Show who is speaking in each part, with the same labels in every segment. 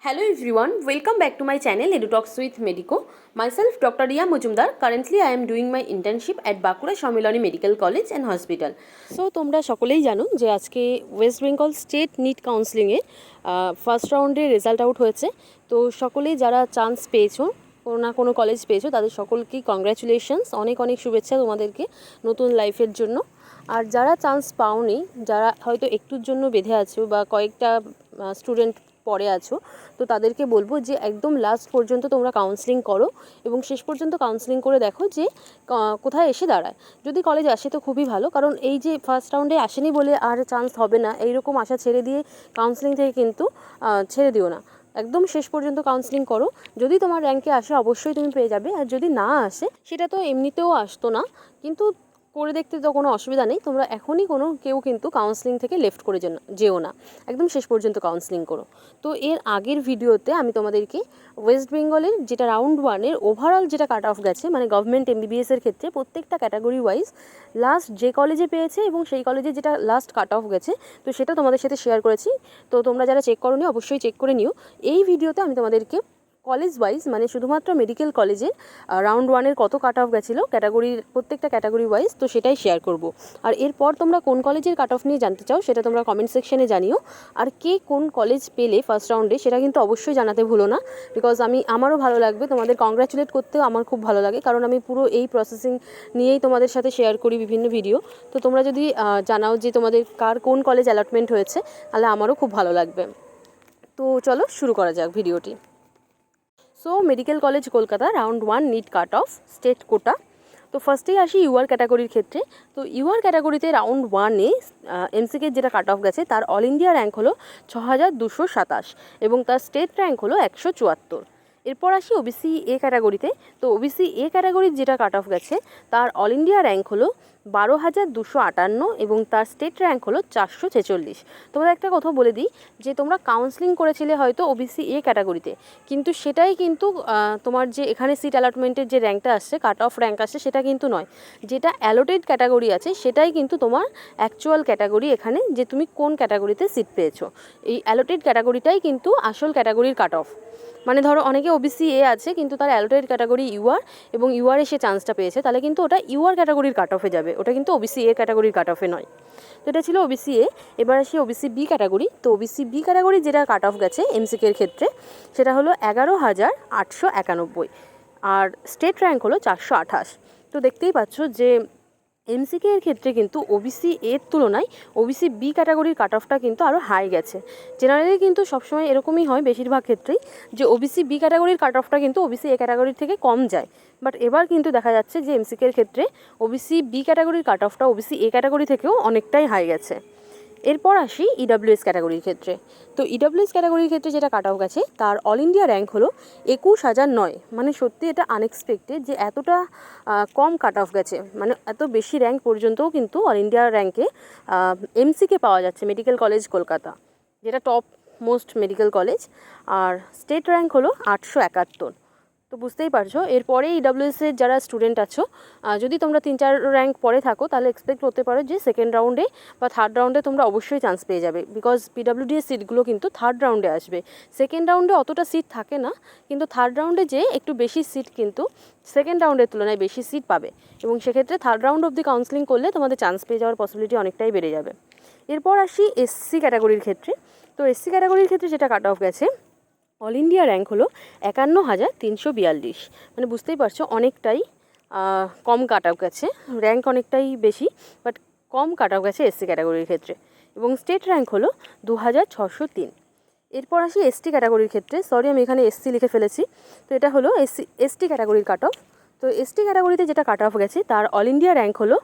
Speaker 1: Hello everyone, welcome back to my channel EduTalks with Medico. Myself Dr. Riya Mujumdar. Currently I am doing my internship at Bankura Shomilani Medical College and Hospital. So তোমরা সকলেই জানো যে আজকে West Bengal state NEET কাউন্সিলিংয়ে first রাউন্ডে result out হয়েছে। তো সকলেই যারা চান্স পেয়েছো, কোনো না কোনো কলেজ পেয়েছো, তাদের সকলকেই কংগ্র্যাচুলেশনস, অনেক অনেক শুভেচ্ছা তোমাদেরকে নতুন লাইফের জন্য। আর যারা চান্স পাওনি, যারা হয়তো একটুর জন্য বেঁধে আছো বা কয়েকটা স্টুডেন্ট পরে আছো, তো তাদেরকে বলবো যে একদম লাস্ট পর্যন্ত তোমরা কাউন্সিলিং করো এবং শেষ পর্যন্ত কাউন্সিলিং করে দেখো যে কোথায় এসে দাঁড়ায়। যদি কলেজ আসে তো খুবই ভালো, কারণ এই যে ফার্স্ট রাউন্ডে আসেনি বলে আর চান্স হবে না এইরকম আশা ছেড়ে দিয়ে কাউন্সিলিং থেকে কিন্তু ছেড়ে দিও না, একদম শেষ পর্যন্ত কাউন্সিলিং করো। যদি তোমার র্যাঙ্কে আসে অবশ্যই তুমি পেয়ে যাবে, আর যদি না আসে সেটা তো এমনিতেও আসতো না, কিন্তু করে দেখতে তো কোনো অসুবিধা নেই। তোমরা এখনই কেউ কিন্তু কাউন্সিলিং থেকে লেফট করে যেও না, একদম শেষ পর্যন্ত কাউন্সিলিং করো। তো এর আগের ভিডিওতে আমি তোমাদেরকে ওয়েস্ট বেঙ্গলের যেটা রাউন্ড ওয়ানের ওভারঅল যেটা কাট অফ গেছে, মানে গভর্নমেন্ট এমবিবিএসের ক্ষেত্রে প্রত্যেকটা ক্যাটাগরি ওয়াইজ লাস্ট যে কলেজে পেয়েছে এবং সেই কলেজে যেটা লাস্ট কাট অফ গেছে, তো সেটা তোমাদের সাথে শেয়ার করেছি। তো তোমরা যারা চেক করোনি অবশ্যই চেক করে নিও। এই ভিডিওতে আমি তোমাদেরকে কলেজ ওয়াইজ, মানে শুধুমাত্র মেডিকেল কলেজের রাউন্ড ওয়ানের কত কাট অফ গেছিলো ক্যাটাগরির, প্রত্যেকটা ক্যাটাগরি ওয়াইজ, তো সেটাই শেয়ার করব। আর এরপর তোমরা কোন কলেজের কাট অফ নিয়ে জানতে চাও সেটা তোমরা কমেন্ট সেকশনে জানিও। আর কে কোন কলেজ পেলে ফার্স্ট রাউন্ডে সেটা কিন্তু অবশ্যই জানাতে ভুলো না, বিকজ আমারও ভালো লাগবে, তোমাদের কংগ্র্যাচুলেট করতেও আমার খুব ভালো লাগে, কারণ আমি পুরো এই প্রসেসিং নিয়েই তোমাদের সাথে শেয়ার করি বিভিন্ন ভিডিও। তো তোমরা যদি জানাও যে তোমাদের কার কোন কলেজ অ্যালটমেন্ট হয়েছে, তাহলে আমারও খুব ভালো লাগবে। তো চলো শুরু করা যাক ভিডিওটি। So medical college Kolkata round one NEET cut off state quota. তো ফার্স্টেই আসি ইউআর ক্যাটাগরির ক্ষেত্রে। তো ইউআর ক্যাটাগরিতে রাউন্ড ওয়ানে এমসিকে যেটা কাট অফ গেছে তার অল ইন্ডিয়া র্যাঙ্ক হলো 6227 এবং তার স্টেট র্যাঙ্ক হলো 174। এরপর আসি ওবিসি এ ক্যাটাগরিতে। তো ওবিসি এ ক্যাটাগরির যেটা কাট অফ গেছে তার অল ইন্ডিয়া র্যাঙ্ক হলো 12,258 এবং তার স্টেট র্যাঙ্ক হলো 446। তোমাদের একটা কথা বলে দিই যে তোমরা কাউন্সিলিং করেছিলে হয়তো ওবিসি এ ক্যাটাগরিতে, কিন্তু সেটাই কিন্তু তোমার যে এখানে সিট অ্যালটমেন্টের যে র্যাঙ্কটা আসছে, কাট অফ র্যাঙ্ক আসছে, সেটা কিন্তু নয়। যেটা অ্যালোটেড ক্যাটাগরি আছে সেটাই কিন্তু তোমার অ্যাকচুয়াল ক্যাটাগরি, এখানে যে তুমি কোন ক্যাটাগরিতে সিট পেয়েছো, এই অ্যালোটেড ক্যাটাগরিটাই কিন্তু আসল ক্যাটাগরির কাট অফ। মানে ধরো অনেকে ওবিসি এ আছে কিন্তু তার অ্যালোটেড ক্যাটাগরি ইউআর এবং ইউআরে সে চান্সটা পেয়েছে, তাহলে কিন্তু ওটা ইউআর ক্যাটাগরির কাট অফে যাবে, ওটা কিন্তু ওবিসি এ ক্যাটাগরির কাট অফে নয়। তো এটা ছিল ওবিসি এ। এবার আসি ওবিসি বি ক্যাটাগরি। তো ওবিসি বি ক্যাটাগরি যেটা কাট অফ গেছে এমসিকের ক্ষেত্রে সেটা হলো 11,891 আর স্টেট র্যাঙ্ক হলো 428। তো দেখতেই পাচ্ছ যে এমসিকে এর ক্ষেত্রে কিন্তু ওবিসি এর তুলনায় ওবিসি বি ক্যাটাগরির কাট অফটা কিন্তু আরও হাই গেছে। জেনারেলি কিন্তু সবসময় এরকমই হয় বেশিরভাগ ক্ষেত্রেই, যে ওবিসি বি ক্যাটাগরির কাট অফটা কিন্তু ওবিসি এ ক্যাটাগরির থেকে কম যায়। বাট এবার কিন্তু দেখা যাচ্ছে যে এমসিকে এর ক্ষেত্রে ওবিসি বি ক্যাটাগরির কাট অফটা ওবিসি এ ক্যাটাগরি থেকেও অনেকটাই হাই গেছে। এরপর আসি ইডাব্লিউএস ক্যাটাগরির ক্ষেত্রে। তো ইডাব্লিউএস ক্যাটাগরির ক্ষেত্রে যেটা কাট অফ গেছে তার অল ইন্ডিয়া র্যাঙ্ক হলো 21,009। মানে সত্যি এটা আনএক্সপেক্টেড যে এতটা কম কাট অফ গেছে, মানে এত বেশি র্যাঙ্ক পর্যন্তও কিন্তু অল ইন্ডিয়া র্যাঙ্কে এমসিকে পাওয়া যাচ্ছে মেডিকেল কলেজ কলকাতা, যেটা টপ মোস্ট মেডিকেল কলেজ। আর স্টেট র্যাঙ্ক হলো 871। তো বুঝতেই পারছো এরপরে ইডাব্লিউএসের যারা স্টুডেন্ট আছো, যদি তোমরা 3-4 র্যাঙ্ক পরে থাকো তাহলে এক্সপেক্ট করতে পারো যে সেকেন্ড রাউন্ডে বা থার্ড রাউন্ডে তোমরা অবশ্যই চান্স পেয়ে যাবে, বিকজ পিডাব্লিউডিএস সিটগুলো কিন্তু থার্ড রাউন্ডে আসবে। সেকেন্ড রাউন্ডে অতটা সিট থাকে না, কিন্তু থার্ড রাউন্ডে যে একটু বেশি সিট কিন্তু সেকেন্ড রাউন্ডের তুলনায় বেশি সিট পাবে, এবং সেক্ষেত্রে থার্ড রাউন্ড অবধি কাউন্সিলিং করলে তোমাদের চান্স পেয়ে যাওয়ার পসিবিলিটি অনেকটাই বেড়ে যাবে। এরপর আসি এসসি ক্যাটাগরির ক্ষেত্রে। তো এসসি ক্যাটাগরির ক্ষেত্রে যেটা কাট অফ গেছে অল ইন্ডিয়া র্যাঙ্ক হলো 51,342। মানে বুঝতেই পারছো অনেকটাই কম কাট অফ গেছে, র্যাঙ্ক অনেকটাই বেশি বাট কম কাট অফ গেছে এসসি ক্যাটাগরির ক্ষেত্রে, এবং স্টেট র্যাঙ্ক হলো 2,603। এরপর আসি এসটি ক্যাটাগরির ক্ষেত্রে। সরি আমি এখানে এসসি লিখে ফেলেছি, তো এটা হলো এসটি ক্যাটাগরির কাট অফ। তো এসটি ক্যাটাগরিতে যেটা কাট অফ গেছে তার অল ইন্ডিয়া র্যাঙ্ক হলো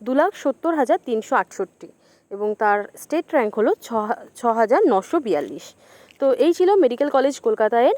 Speaker 1: 2,70,368 এবং তার স্টেট র্যাঙ্ক হলো 6,942। তো এই ছিল মেডিকেল কলেজ কলকাতায়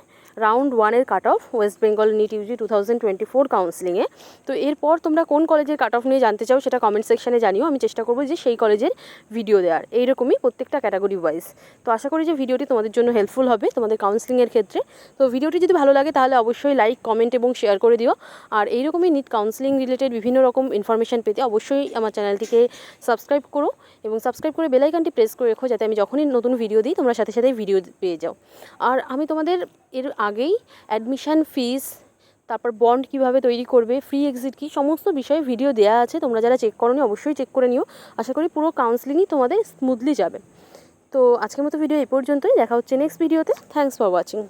Speaker 1: রাউন্ড 1-এর cut off West Bengal NEET UG 2024 কাউন্সিলিংয়ে। তো এরপর তোমরা কোন কলেজের কাট অফ নিয়ে জানতে চাও সেটা কমেন্ট সেকশানে জানিও, আমি চেষ্টা করবো যে সেই কলেজের ভিডিও দেওয়ার, এইরকমই প্রত্যেকটা ক্যাটাগরি ওয়াইজ। তো আশা করি যে ভিডিওটি তোমাদের জন্য হেল্পফুল হবে তোমাদের কাউন্সিলিংয়ের ক্ষেত্রে। তো ভিডিওটি যদি ভালো লাগে তাহলে অবশ্যই লাইক, কমেন্ট এবং শেয়ার করে দিও। আর এইরকমই নিট কাউন্সিলিং রিলেটেড বিভিন্ন রকম ইনফরমেশান পেতে অবশ্যই আমার চ্যানেলটিকে সাবস্ক্রাইব করো এবং সাবস্ক্রাইব করে বেল আইকনটি প্রেস করে রেখো, যাতে আমি যখনই নতুন ভিডিও দিই তোমরা সাথে সাথে ভিডিও পেয়ে যাও। আর আমি তোমাদের এর আগেই অ্যাডমিশান ফিস, তারপর বন্ড কিভাবে তৈরি করবে, ফ্রি এক্সিট কী, সমস্ত বিষয়ে ভিডিও দেওয়া আছে। তোমরা যারা চেক করোনি অবশ্যই চেক করে নিও। আশা করি পুরো কাউন্সিলিংই তোমাদের স্মুথলি যাবে। তো আজকের মতো ভিডিও এই পর্যন্তই, দেখা হচ্ছে নেক্সট ভিডিওতে। Thanks for watching.